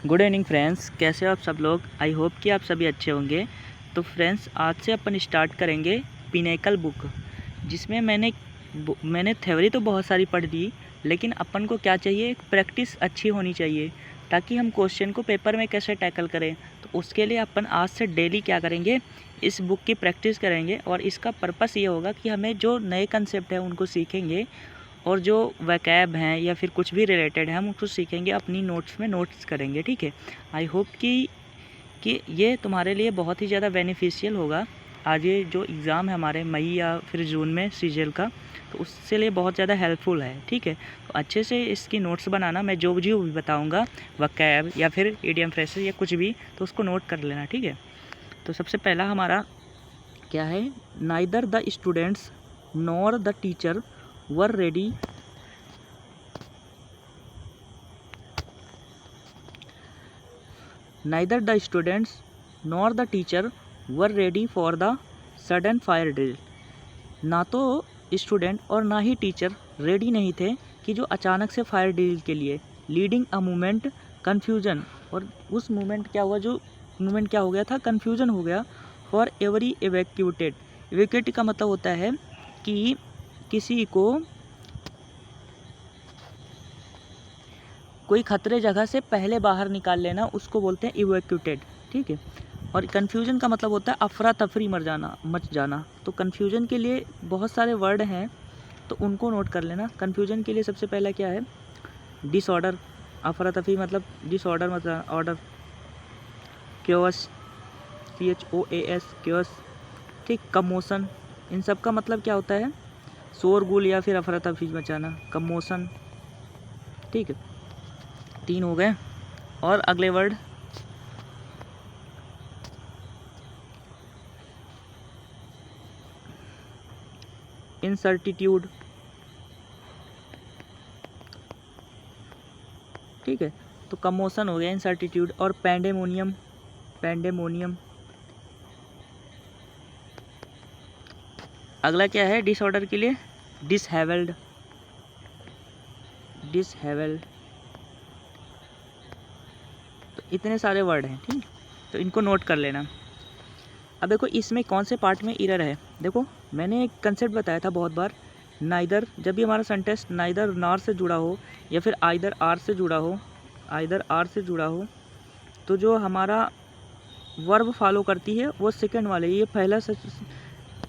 Good evening friends, कैसे हो आप सब लोग। आई होप कि आप सभी अच्छे होंगे। तो फ्रेंड्स, आज से अपन स्टार्ट करेंगे पिनेकल बुक, जिसमें मैंने थ्योरी तो बहुत सारी पढ़ दी, लेकिन अपन को क्या चाहिए, एक प्रैक्टिस अच्छी होनी चाहिए ताकि हम क्वेश्चन को पेपर में कैसे टैकल करें। तो उसके लिए अपन आज से डेली क्या करेंगे, इस बुक की प्रैक्टिस करेंगे। और इसका पर्पस ये होगा कि हमें जो नए कंसेप्ट है उनको सीखेंगे, और जो वैकैब हैं या फिर कुछ भी रिलेटेड है हम उसको सीखेंगे, अपनी नोट्स में नोट्स करेंगे। ठीक है, आई होप कि ये तुम्हारे लिए बहुत ही ज़्यादा बेनिफिशियल होगा। आगे जो एग्ज़ाम है हमारे मई या फिर जून में सीजीएल का, तो उससे लिए बहुत ज़्यादा हेल्पफुल है। ठीक है, तो अच्छे से इसकी नोट्स बनाना। मैं जो भी बताऊँगा वैकैब या फिर इडियम फ्रेजेस या कुछ भी, तो उसको नोट कर लेना। ठीक है, तो सबसे पहला हमारा क्या है, neither the students nor the teacher were ready Neither the students nor the teacher were ready for the sudden fire drill। ना तो स्टूडेंट और ना ही टीचर रेडी नहीं थे कि जो अचानक से फायर ड्रिल के लिए, लीडिंग अ मूवमेंट कन्फ्यूजन, और उस मूवमेंट क्या हुआ, जो मूवमेंट क्या हो गया था, कन्फ्यूजन हो गया। फॉर एवरी एवैक्यूटेड, एवैक्यूट का मतलब होता है कि किसी को कोई खतरे जगह से पहले बाहर निकाल लेना, उसको बोलते हैं इवैक्यूटेड। ठीक है, और कन्फ्यूजन का मतलब होता है अफरा तफरी मच जाना। तो कन्फ्यूजन के लिए बहुत सारे वर्ड हैं, तो उनको नोट कर लेना। कन्फ्यूजन के लिए सबसे पहला क्या है, डिसऑर्डर। अफरा तफरी मतलब डिसऑर्डर, मतलब ऑर्डर। Chaos, CHOAS, chaos. ठीक, कमोशन, इन सब का मतलब क्या होता है, शोरगुल या फिर अफरा तफरी मचाना, कमोशन। ठीक है, 3 हो गए। और अगले वर्ड, इनसर्टिट्यूड। ठीक है, तो कमोशन हो गया, इनसर्टिट्यूड। और पैंडेमोनियम, पैंडेमोनियम। अगला क्या है डिसऑर्डर के लिए, डिसहेवल्ड, डिसहेवल्ड। तो इतने सारे वर्ड हैं। ठीक, तो इनको नोट कर लेना। अब देखो इसमें कौन से पार्ट में एरर है। देखो मैंने एक कंसेप्ट बताया था बहुत बार, नाइदर। जब भी हमारा सेंटेंस नाइदर नॉर से जुड़ा हो या फिर आइदर आर से जुड़ा हो, आइदर आर से जुड़ा हो, तो जो हमारा वर्ब फॉलो करती है वो सेकंड वाले, ये पहला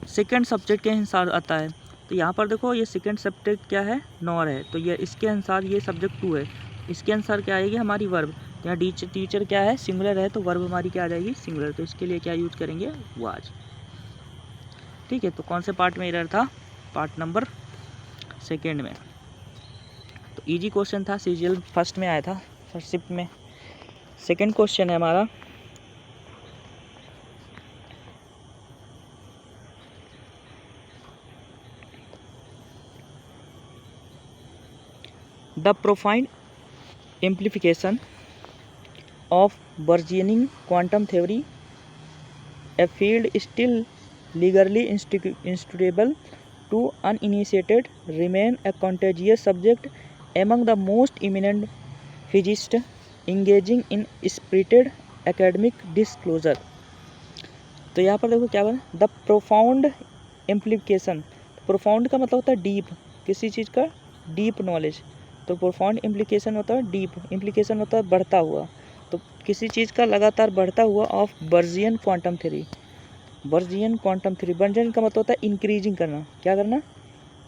सेकंड सब्जेक्ट के अनुसार आता है। तो यहाँ पर देखो ये सेकंड सब्जेक्ट क्या है, नॉर है, तो ये इसके अनुसार ये सब्जेक्ट 2 है। इसके अनुसार क्या आएगी हमारी वर्ब। यहाँ टीचर क्या है, सिंगुलर है, तो वर्ब हमारी क्या आ जाएगी, सिंगुलर। तो इसके लिए क्या यूज करेंगे, वाज। ठीक है, तो कौन से पार्ट में एरर था, पार्ट नंबर 2 में। तो इजी क्वेश्चन था, सीजीएल फर्स्ट में आया था, फर्स्ट शिफ्ट में। सेकेंड क्वेश्चन है हमारा, the profound इम्प्लीफिकेशन of burgeoning quantum theory, a field still legally institutable to uninitiated, remain a contagious subject among the most eminent physicists engaging in spirited academic disclosure। तो यहाँ पर देखो क्या बोला, the profound implication. Profound का मतलब होता है डीप, किसी चीज़ का डीप नॉलेज। तो प्रोफाउंड इम्प्लीकेशन होता है डीप, इम्प्लीकेशन होता है बढ़ता हुआ। तो किसी चीज़ का लगातार बढ़ता हुआ of burgeoning quantum theory. Burgeoning quantum theory, burgeoning का मतलब होता है इंक्रीजिंग करना, क्या करना,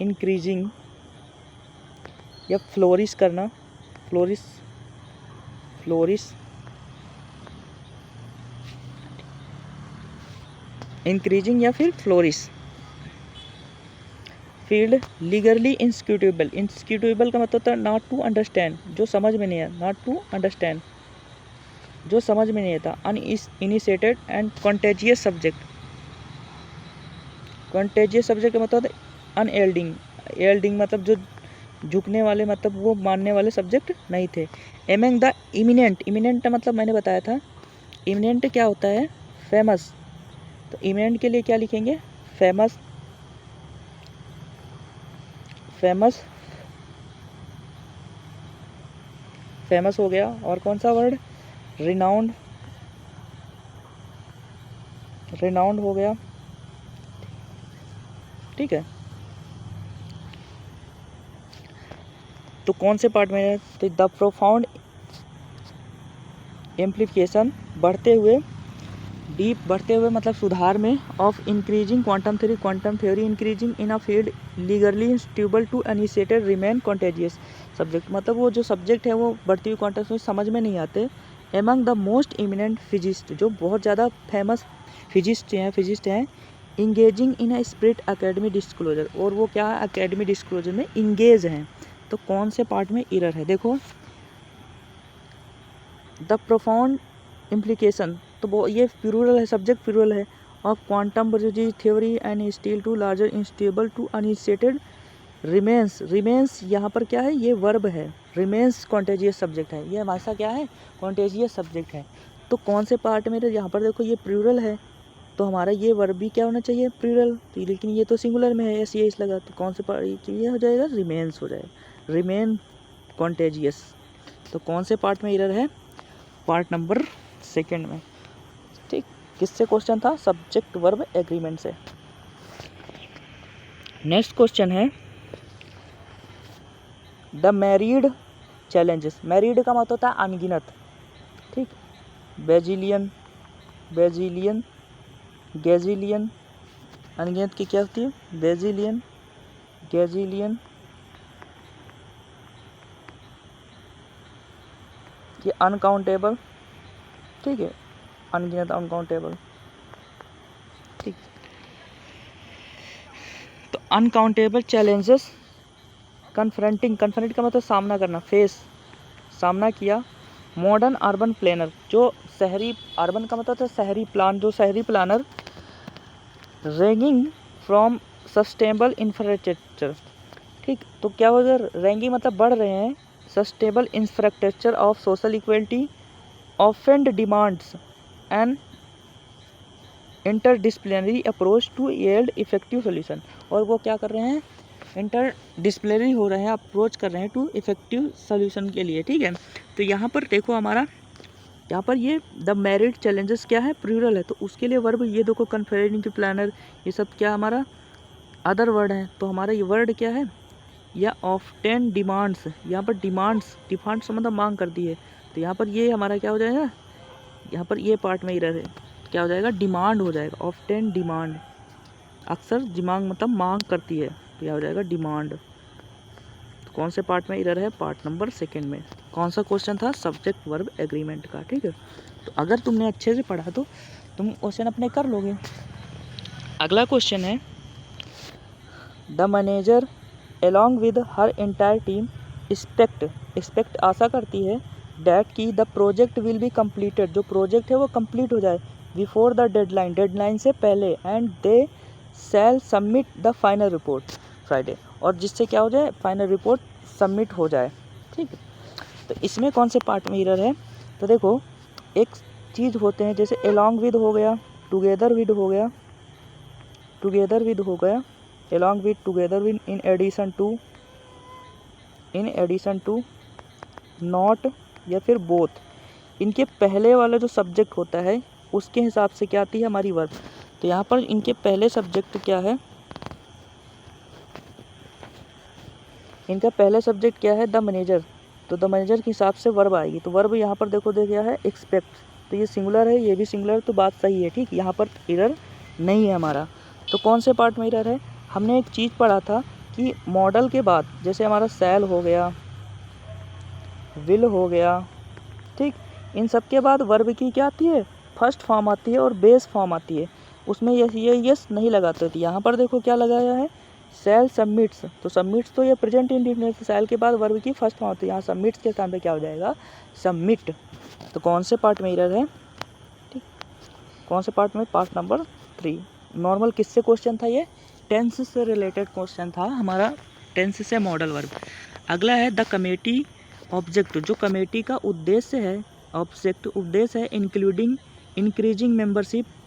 इंक्रीजिंग या फ्लोरिश करना, फ्लोरिश, फ्लोरिश, इंक्रीजिंग या फिर फ्लोरिश। फील्ड लीगली इंस्क्यूटेबल, इंस्क्यूटेबल का मतलब होता है नॉट टू अंडरस्टैंड, जो समझ में नहीं है, नॉट टू अंडरस्टैंड, जो समझ में नहीं आता। Uninitiated and contagious subject, contagious subject का मतलब होता है अनएल्डिंग, एल्डिंग मतलब जो झुकने वाले, मतलब वो मानने वाले सब्जेक्ट नहीं थे। एमंग द इमिनेंट, इमिनेंट मतलब मैंने बताया था, इमिनेंट क्या होता है, फेमस। तो इमिनेंट के लिए क्या लिखेंगे, फेमस, फेमस, फेमस हो गया। और कौन सा वर्ड, रिनाउंड हो गया, ठीक है। तो कौन से पार्ट में है, तो द प्रोफाउंड एम्प्लीफिकेशन, बढ़ते हुए, डीप बढ़ते हुए मतलब सुधार में, of increasing quantum theory increasing in a field largely inscrutable to initiated remain contagious subject, मतलब वो जो सब्जेक्ट है वो बढ़ती हुई क्वांटम में समझ में नहीं आते। Among the most eminent physicist, जो बहुत ज़्यादा फेमस फिजिस्ट हैं engaging in a spirit academy disclosure, और वो क्या है एकेडमी डिस्क्लोजर में इंगेज हैं। तो कौन से पार्ट में एरर है, देखो द प्रोफाउंड इम्प्लीकेशन, तो वो ये प्लूरल है, सब्जेक्ट प्लूरल है, of quantum relativity theory and still to larger inscrutable to uninitiated remains यहाँ पर क्या है, ये वर्ब है, रिमेंस कॉन्टेजियस सब्जेक्ट है, ये हमारा क्या है कॉन्टेजियस सब्जेक्ट है। तो कौन से पार्ट में, यहाँ पर देखो ये प्लूरल है, तो हमारा ये वर्ब भी क्या होना चाहिए प्लूरल, लेकिन ये तो सिंगुलर में है, एस एस लगा, तो कौन से पार्ट ये हो जाएगा, रिमेंस हो जाएगा, रिमेन कॉन्टेजियस। तो कौन से पार्ट में एरर है, पार्ट नंबर 2 में, ठीक। किससे क्वेश्चन था, सब्जेक्ट वर्ब एग्रीमेंट से। नेक्स्ट क्वेश्चन है द मैरिड चैलेंजेस, मैरिड का मतलब होता है अनगिनत, ठीक। बेजिलियन गैजिलियन, अनगिनत की क्या होती है, बेजिलियन गैजिलियन, ये अनकाउंटेबल, ठीक है, अनगिनत अनकाउंटेबल, ठीक। तो अनकाउंटेबल चैलेंजेस कन्फ्रंट का मतलब सामना करना, फेस सामना किया। मॉडर्न अर्बन प्लानर, जो शहरी अर्बन का मतलब है शहरी प्लान, जो शहरी planner ranking from sustainable infrastructure, ठीक। तो क्या हो गया, रैंकिंग मतलब बढ़ रहे हैं, sustainable infrastructure of social equality offend demands and interdisciplinary approach to yield effective solution, और वो क्या कर रहे हैं, इंटरडिसिप्लिनरी हो रहे हैं, अप्रोच कर रहे हैं टू इफेक्टिव सोल्यूशन के लिए, ठीक है। तो यहाँ पर देखो हमारा, यहाँ पर ये द मैरिड चैलेंजेस क्या है, प्लूरल है, तो उसके लिए वर्ब ये देखो कन्फ्रेंटिंग प्लानर, ये सब क्या हमारा अदर वर्ड है, तो हमारा ये वर्ड क्या है, या ऑफ 10 डिमांड्स, यहाँ पर डिमांड्स मतलब मांग करती है, तो यहाँ पर ये हमारा क्या हो जाएगा, यहाँ पर ये पार्ट में एरर है, क्या हो जाएगा, डिमांड हो जाएगा, ऑफ 10 डिमांड, अक्सर डिमांड मतलब मांग करती है, तो यह हो जाएगा डिमांड। तो कौन से पार्ट में एरर है, पार्ट नंबर 2 में। कौन सा क्वेश्चन था, सब्जेक्ट वर्ब एग्रीमेंट का, ठीक है। तो अगर तुमने अच्छे से पढ़ा तो तुम क्वेश्चन अपने कर लोगे। अगला क्वेश्चन है the manager along with her entire team expect आशा करती है डैट की the project will be completed, जो प्रोजेक्ट है वो कंप्लीट हो जाए बिफोर द डेडलाइन से पहले, and they shall submit the final report Friday, और जिससे क्या हो जाए, फाइनल रिपोर्ट सबमिट हो जाए, ठीक है। तो इसमें कौन से पार्ट में एरर है, तो देखो एक चीज़ होते हैं जैसे अलॉन्ग विद हो गया, टुगेदर विद हो गया, along with, together with, in addition to, not या फिर बोथ, इनके पहले वाला जो सब्जेक्ट होता है उसके हिसाब से क्या आती है हमारी वर्ब। तो यहाँ पर इनके पहले सब्जेक्ट क्या है, इनका पहले सब्जेक्ट क्या है, द मैनेजर, तो द मैनेजर के हिसाब से वर्ब आएगी। तो वर्ब यहाँ पर देखो क्या है, एक्सपेक्ट, तो ये सिंगुलर है, ये भी सिंगुलर, तो बात सही है, ठीक। यहाँ पर एरर नहीं है हमारा। तो कौन से पार्ट में एरर है, हमने एक चीज़ पढ़ा था कि मॉडल के बाद जैसे हमारा शैल हो गया, विल हो गया, ठीक, इन सब के बाद वर्ब की क्या आती है, फर्स्ट फॉर्म आती है और बेस फॉर्म आती है, उसमें ये यस नहीं लगाते थे। यहाँ पर देखो क्या लगाया है, शैल सबमिट्स, तो सबमिट्स तो ये प्रेजेंट इंडिफिनिट, शैल के बाद वर्ब की फर्स्ट फॉर्म होती है, यहाँ सबमिट्स के स्थान पे क्या हो जाएगा, सबमिट। तो कौन से पार्ट में एरर है, ठीक, कौन से पार्ट में, पार्ट नंबर 3। नॉर्मल किससे क्वेश्चन था, ये टेंस से रिलेटेड क्वेश्चन था हमारा, टेंस से मॉडल वर्ब। अगला है द कमेटी ऑब्जेक्ट, जो कमेटी का उद्देश्य है, ऑब्जेक्ट उद्देश्य है, इंक्रीजिंग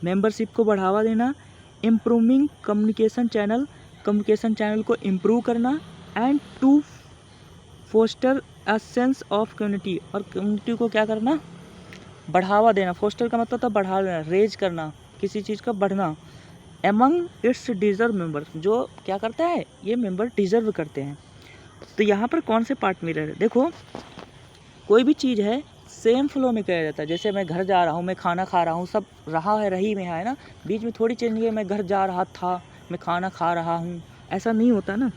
मेंबरशिप को बढ़ावा देना, इम्प्रूविंग कम्युनिकेशन चैनल को इम्प्रूव करना, and to foster a sense of community, और कम्युनिटी को क्या करना, बढ़ावा देना, फोस्टर का मतलब था बढ़ावा देना, रेज करना, किसी चीज़ का बढ़ना। एमंग इट्स डिजर्व मेंबर्स, जो क्या करता है, ये मेंबर डिजर्व करते हैं। तो यहाँ पर कौन से पार्ट मिरर है, देखो कोई भी चीज़ है सेम फ्लो में किया जाता है। जैसे मैं घर जा रहा हूँ, मैं खाना खा रहा हूँ, सब रहा है, रही में है ना, बीच में थोड़ी चेंज नहीं है, मैं घर जा रहा था, मैं खाना खा रहा हूँ, ऐसा नहीं होता ना।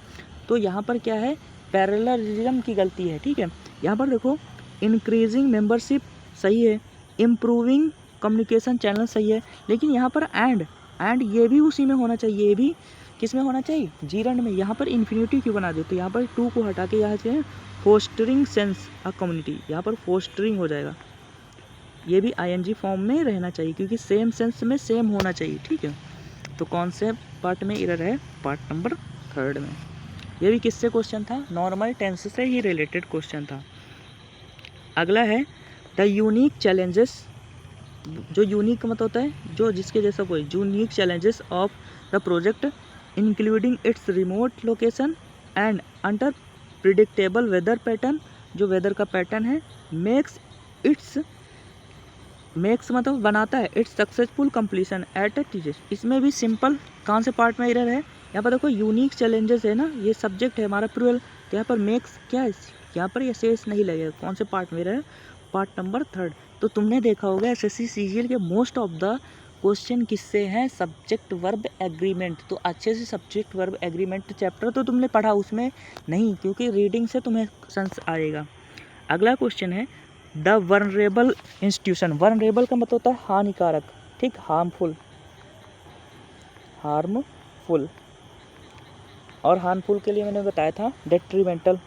तो यहाँ पर क्या है, पैरेललिज्म की गलती है, ठीक है। यहाँ पर देखो इंक्रीजिंग मेंबरशिप सही है, इम्प्रूविंग कम्युनिकेशन चैनल सही है, लेकिन यहाँ पर एंड ये भी उसी में होना चाहिए, ये भी किस में होना चाहिए, जीरंड में। यहाँ पर इन्फिनिटी क्यों बना दे, तो यहाँ पर टू को हटा के यहाँ से फोस्टरिंग सेंस अ कम्युनिटी, यहाँ पर फोस्टरिंग हो जाएगा। ये भी आईएनजी फॉर्म में रहना चाहिए, क्योंकि सेम सेंस में सेम होना चाहिए, ठीक है। तो कौन से पार्ट में एरर है, पार्ट नंबर 3 में। ये भी किससे क्वेश्चन था, नॉर्मल टेंस से ही रिलेटेड क्वेश्चन था। अगला है द यूनिक चैलेंजेस, जो यूनिक मतलब होता है जो जिसके जैसा कोई, unique challenges of the project including its remote location and under predictable weather pattern, जो वेदर का पैटर्न है, मेक्स मतलब बनाता है its successful completion at a teacher. इसमें भी सिंपल कौन से पार्ट में एरर है, यहाँ पर देखो यूनिक चैलेंजेस है ना, ये सब्जेक्ट है हमारा प्लूरल, तो यहाँ पर मेक्स क्या है, यहाँ पर ये शेष नहीं लगेगा। कौन से पार्ट में एरर है, पार्ट नंबर 3। तो तुमने देखा होगा एसएससी सीजीएल के मोस्ट ऑफ द क्वेश्चन किससे हैं, सब्जेक्ट वर्ब एग्रीमेंट। तो अच्छे से सब्जेक्ट वर्ब एग्रीमेंट चैप्टर तो तुमने पढ़ा, उसमें नहीं, क्योंकि रीडिंग से तुम्हें सेंस आएगा। अगला क्वेश्चन है द वनरेबल इंस्टीट्यूशन। वनरेबल का मतलब होता है हानिकारक, ठीक, हार्मफुल और हार्मफुल के लिए मैंने बताया था डेट्रीमेंटल,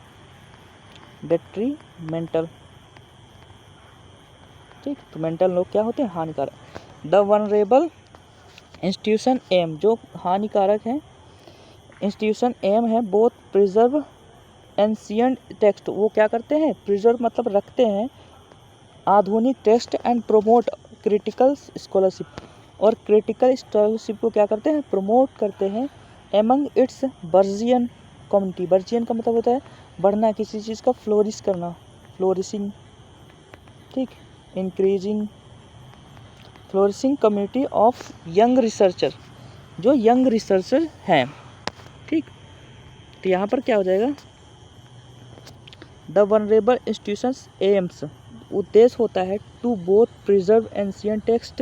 ठीक। तो मेंटल लोग क्या होते हैं, हानिकारक। द वनरेबल इंस्टीट्यूशन एम, जो हानिकारक है इंस्टीट्यूशन एम है बोथ प्रिजर्व एंशिएंट टेक्स्ट, वो क्या करते हैं, प्रिजर्व मतलब रखते हैं आधुनिक text and promote critical scholarship, और क्रिटिकल स्कॉलरशिप को क्या करते हैं, प्रमोट करते हैं एमंग इट्स बर्जियन कम्युनिटी। बर्जियन का मतलब होता है बढ़ना, किसी चीज़ का फ्लोरिश करना, फ्लोरिशिंग, ठीक, increasing flourishing community of young researcher, जो यंग रिसर्चर हैं, ठीक। तो यहाँ पर क्या हो जाएगा, द वनरेबल इंस्टीट्यूशंस एम्स, उद्देश्य होता है to both preserve ancient text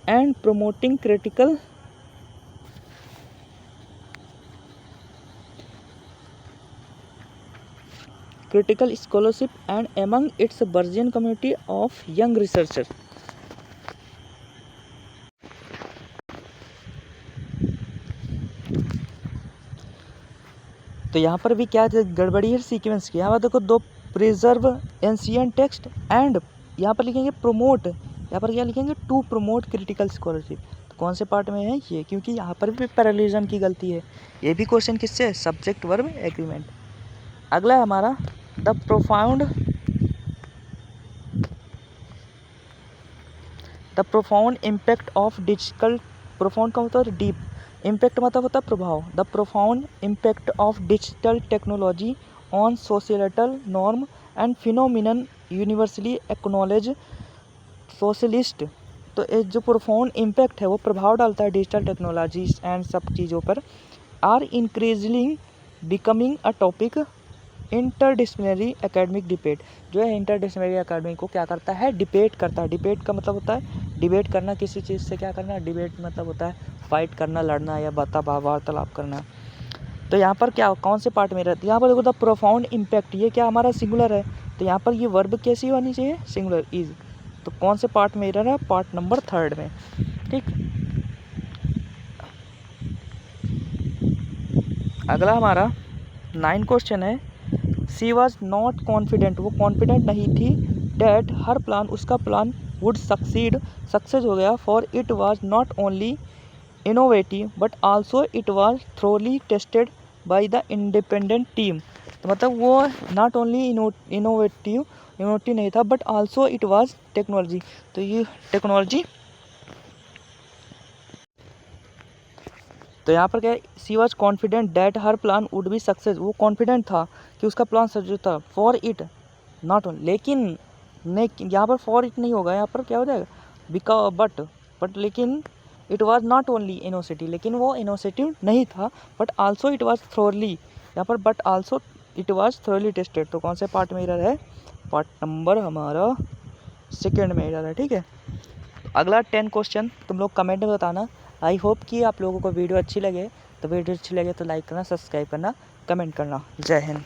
and promoting critical scholarship and among its burgeoning community of young researcher. तो यहाँ पर भी क्या गड़बड़ी है सीक्वेंस की, यहाँ पर देखो दो प्रिजर्व एंशिएंट टेक्स्ट एंड यहाँ पर लिखेंगे प्रोमोट, यहाँ पर क्या लिखेंगे, टू प्रोमोट क्रिटिकल स्कॉलरशिप। तो कौन से पार्ट में है ये, क्योंकि यहाँ पर भी पैरेललिज्म की गलती है। ये भी क्वेश्चन किससे है, सब्जेक्ट वर्ब एग्रीमेंट। अगला है हमारा the profound impact of digital, profound का मतलब डीप, इम्पैक्ट मतलब होता है प्रभाव, the profound impact of digital technology on societal norm and phenomenon universally acknowledge socialist. तो ये जो प्रोफाउंड इम्पैक्ट है वो प्रभाव डालता है डिजिटल टेक्नोलॉजी एंड सब चीज़ों पर, are increasing becoming a topic interdisciplinary academic debate, जो है इंटरडिसिप्लिनरी एकेडमिक को क्या करता है, डिबेट करता है। डिबेट का मतलब होता है डिबेट करना, किसी चीज़ से क्या करना, डिबेट मतलब होता है फाइट करना, लड़ना या वार्तालाप करना। तो यहाँ पर क्या, कौन से पार्ट में रहती है, यहाँ पर देखो द प्रोफाउंड इम्पैक्ट, ये क्या हमारा सिंगुलर है, तो यहाँ पर ये वर्ब कैसी होनी चाहिए, सिंगुलर, इज। तो कौन से पार्ट में एरर है, पार्ट नंबर 3 में, ठीक। अगला हमारा 9 क्वेश्चन है, शी वॉज नॉट कॉन्फिडेंट, वो कॉन्फिडेंट नहीं थी, डैट हर प्लान, उसका प्लान वुड सक्सेस हो गया, for it was not only innovative but also it was thoroughly tested by the independent team. तो मतलब वो नॉट ओनली इनोवेटिव नहीं था, but also it was technology, तो ये टेक्नोलॉजी। तो यहाँ पर क्या है, she was confident that her plan would be success, वो कॉन्फिडेंट था कि उसका प्लान सक्सेस था, फॉर इट नॉट ओनली, लेकिन नहीं, यहाँ पर फॉर इट नहीं होगा, यहाँ पर क्या हो जाएगा बट लेकिन it was not only innovative, लेकिन वो इनोसिटिव नहीं था, but also it was thoroughly, यहाँ पर but also it was thoroughly tested. तो कौन से पार्ट में एरर है? पार्ट नंबर हमारा सेकेंड में एरर है। ठीक है, अगला 10 क्वेश्चन तुम लोग कमेंट में बताना। आई होप कि आप लोगों को वीडियो अच्छी लगे, तो वीडियो अच्छी लगे तो लाइक करना, सब्सक्राइब करना, कमेंट करना। जय हिंद।